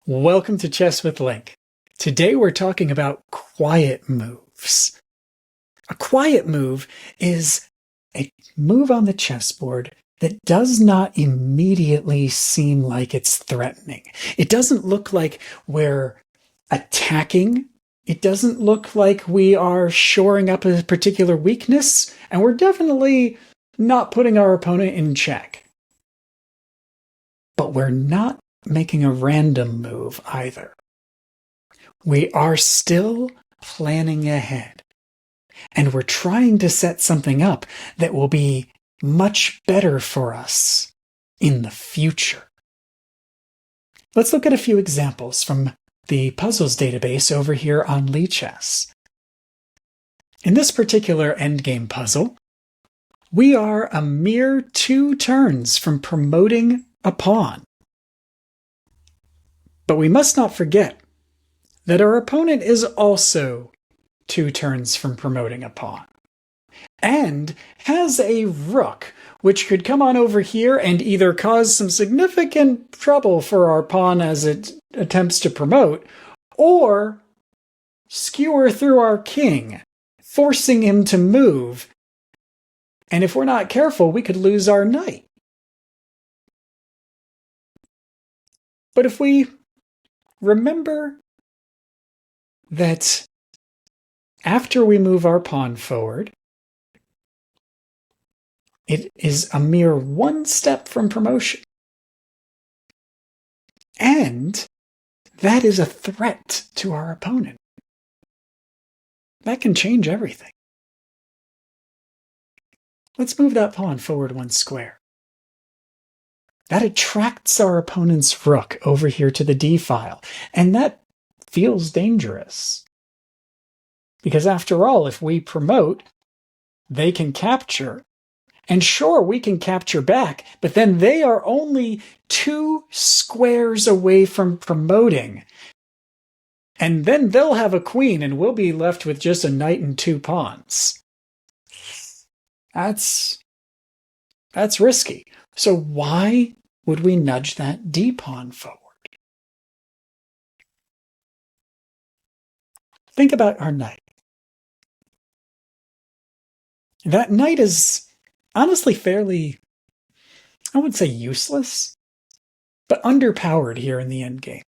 Welcome to Chess with Link. Today we're talking about quiet moves. A quiet move is a move on the chessboard that does not immediately seem like it's threatening. It doesn't look like we're attacking. It doesn't look like we are shoring up a particular weakness, and we're definitely not putting our opponent in check. But we're not making a random move either. We are still planning ahead, and we're trying to set something up that will be much better for us in the future. Let's look at a few examples from the puzzles database over here on Lichess. In this particular endgame puzzle, we are a mere 2 turns from promoting a pawn. But we must not forget that our opponent is also 2 turns from promoting a pawn, and has a rook, which could come on over here and either cause some significant trouble for our pawn as it attempts to promote, or skewer through our king, forcing him to move, and if we're not careful, we could lose our knight. But if we remember that after we move our pawn forward, it is a mere 1 step from promotion. And that is a threat to our opponent. That can change everything. Let's move that pawn forward 1 square. That attracts our opponent's rook over here to the d file, and that feels dangerous. Because after all, if we promote, they can capture, and sure, we can capture back, but then they are only 2 squares away from promoting. And then they'll have a queen, and we'll be left with just a knight and 2 pawns. That's risky. So why would we nudge that d-pawn forward? Think about our knight. That knight is honestly fairly, I wouldn't say useless, but underpowered here in the endgame.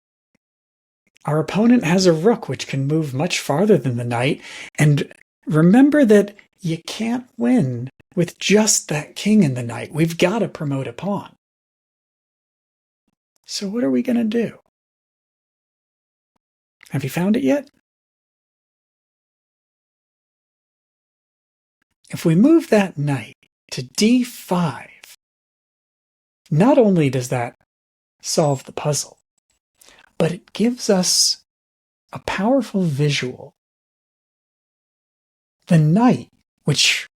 Our opponent has a rook which can move much farther than the knight, and remember that you can't win with just that king and the knight. We've got to promote a pawn. So what are we going to do? Have you found it yet? If we move that knight to d5, not only does that solve the puzzle, but it gives us a powerful visual. The knight, which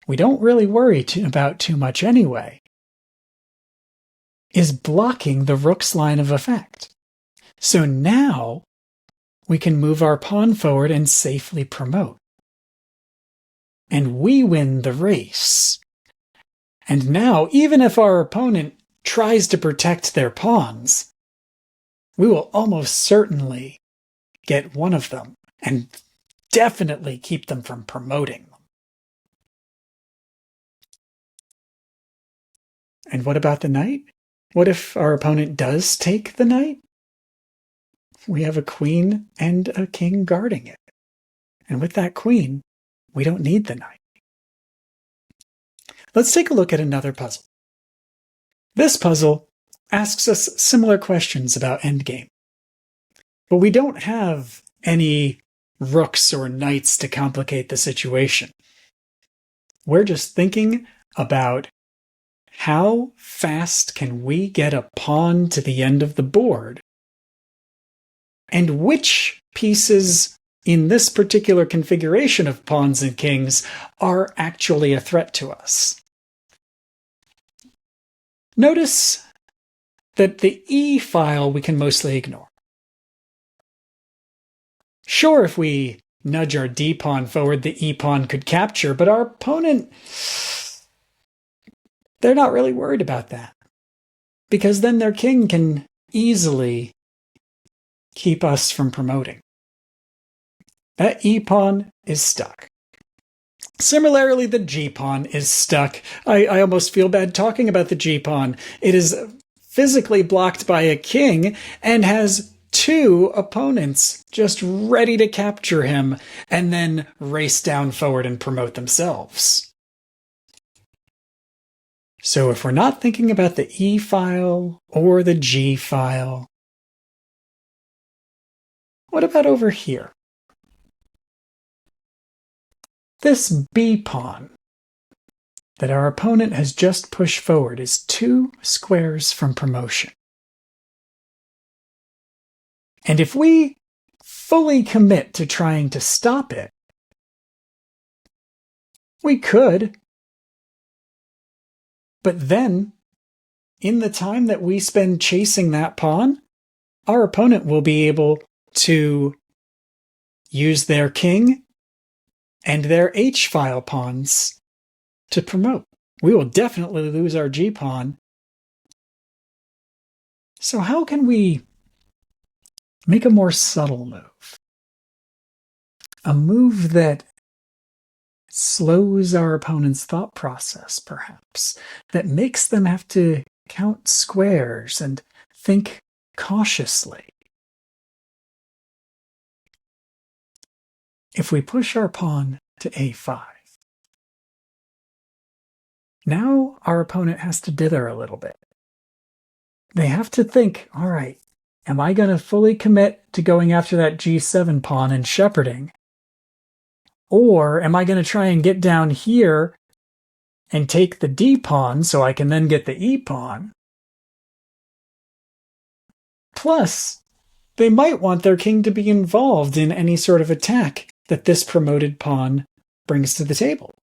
we don't really worry about too much anyway, is blocking the rook's line of effect. So now we can move our pawn forward and safely promote. And we win the race. And now, even if our opponent tries to protect their pawns, we will almost certainly get one of them and definitely keep them from promoting them. And what about the knight? What if our opponent does take the knight? We have a queen and a king guarding it. And with that queen, we don't need the knight. Let's take a look at another puzzle. This puzzle asks us similar questions about endgame. But we don't have any rooks or knights to complicate the situation. We're just thinking about how fast can we get a pawn to the end of the board, and which pieces in this particular configuration of pawns and kings are actually a threat to us. Notice that the E file we can mostly ignore. Sure, if we nudge our d-pawn forward, the e-pawn could capture, but our opponent, they're not really worried about that, because then their king can easily keep us from promoting. That e-pawn is stuck. Similarly, the g-pawn is stuck. I almost feel bad talking about the g-pawn. It is physically blocked by a king and has two opponents just ready to capture him and then race down forward and promote themselves. So if we're not thinking about the E file or the G file, what about over here? This B pawn that our opponent has just pushed forward is 2 squares from promotion. And if we fully commit to trying to stop it, we could. But then, in the time that we spend chasing that pawn, our opponent will be able to use their king and their H-file pawns to promote. We will definitely lose our G-pawn. So how can we make a more subtle move? A move that slows our opponent's thought process, perhaps, that makes them have to count squares and think cautiously. If we push our pawn to a5, now our opponent has to dither a little bit. They have to think, all right, am I going to fully commit to going after that g7 pawn and shepherding? Or am I going to try and get down here and take the d pawn so I can then get the e pawn? Plus, they might want their king to be involved in any sort of attack that this promoted pawn brings to the table.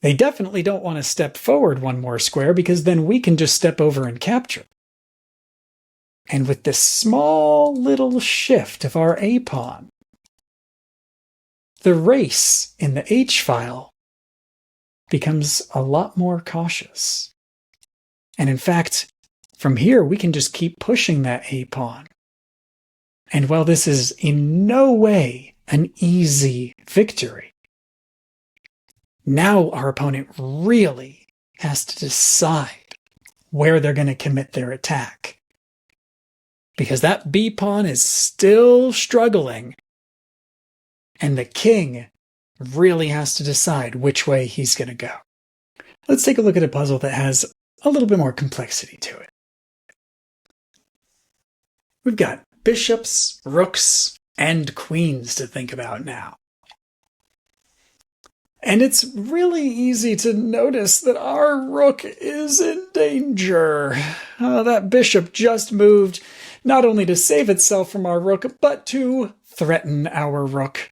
They definitely don't want to step forward one more square because then we can just step over and capture. And with this small little shift of our A pawn, the race in the H file becomes a lot more cautious. And in fact, from here we can just keep pushing that A pawn. And while this is in no way an easy victory, now our opponent really has to decide where they're going to commit their attack. Because that B pawn is still struggling, and the king really has to decide which way he's going to go. Let's take a look at a puzzle that has a little bit more complexity to it. We've got bishops, rooks, and queens to think about now. And it's really easy to notice that our rook is in danger. That bishop just moved, not only to save itself from our rook, but to threaten our rook.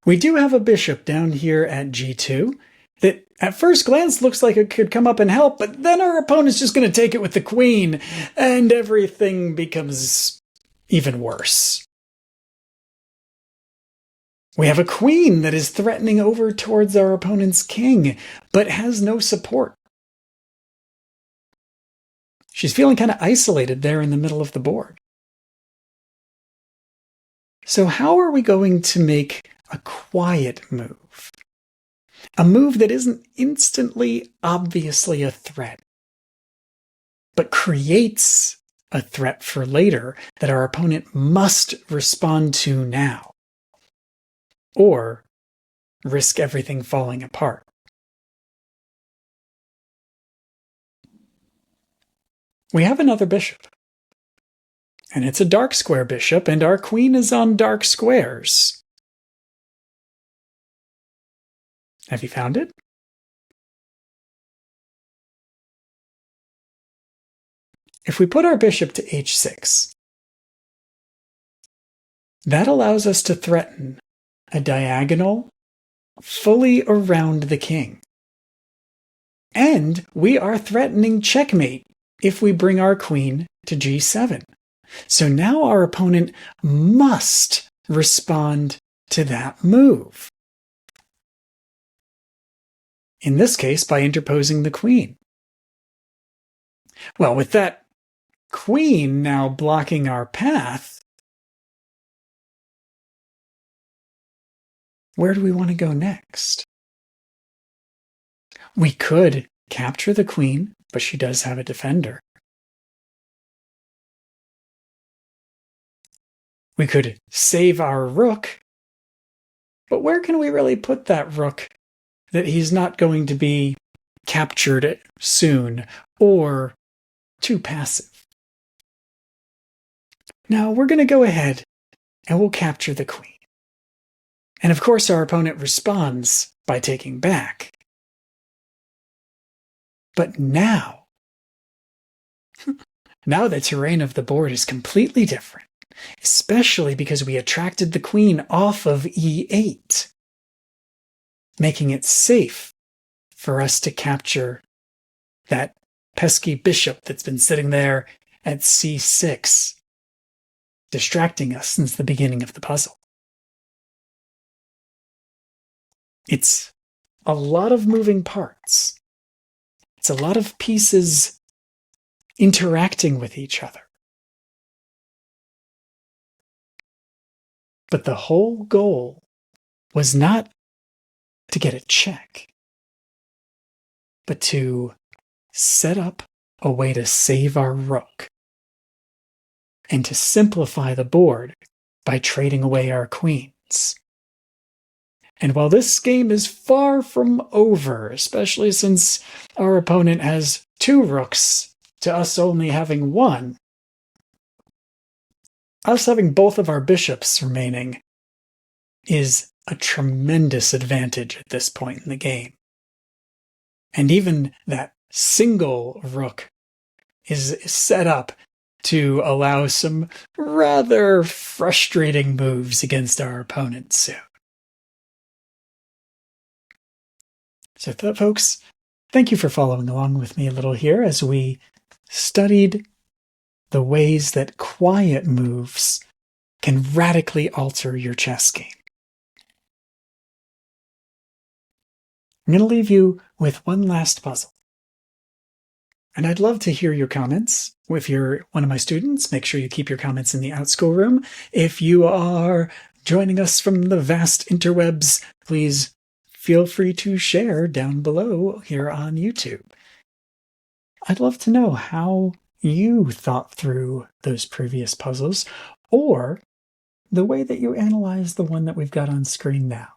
We do have a bishop down here at g2 that at first glance looks like it could come up and help, but then our opponent's just going to take it with the queen, and everything becomes even worse. We have a queen that is threatening over towards our opponent's king, but has no support. She's feeling kind of isolated there in the middle of the board. So how are we going to make a quiet move? A move that isn't instantly, obviously a threat, but creates a threat for later that our opponent must respond to now, or risk everything falling apart. We have another bishop, and it's a dark square bishop, and our queen is on dark squares. Have you found it? If we put our bishop to h6, that allows us to threaten a diagonal fully around the king. And we are threatening checkmate if we bring our queen to g7. So now our opponent must respond to that move. In this case, by interposing the queen. Well, with that queen now blocking our path, where do we want to go next? We could capture the queen, but she does have a defender. We could save our rook, but where can we really put that rook that he's not going to be captured soon or too passive? Now we're going to go ahead and we'll capture the queen. And of course our opponent responds by taking back. But now the terrain of the board is completely different, especially because we attracted the queen off of e8, making it safe for us to capture that pesky bishop that's been sitting there at c6, distracting us since the beginning of the puzzle. It's a lot of moving parts. It's a lot of pieces interacting with each other. But the whole goal was not to get a check, but to set up a way to save our rook and to simplify the board by trading away our queens. And while this game is far from over, especially since our opponent has 2 rooks to us only having 1, us having both of our bishops remaining is a tremendous advantage at this point in the game. And even that single rook is set up to allow some rather frustrating moves against our opponent soon. So folks, thank you for following along with me a little here as we studied the ways that quiet moves can radically alter your chess game. I'm going to leave you with one last puzzle. And I'd love to hear your comments. If you're one of my students, make sure you keep your comments in the Outschool room. If you are joining us from the vast interwebs, please feel free to share down below here on YouTube. I'd love to know how you thought through those previous puzzles, or the way that you analyze the one that we've got on screen now.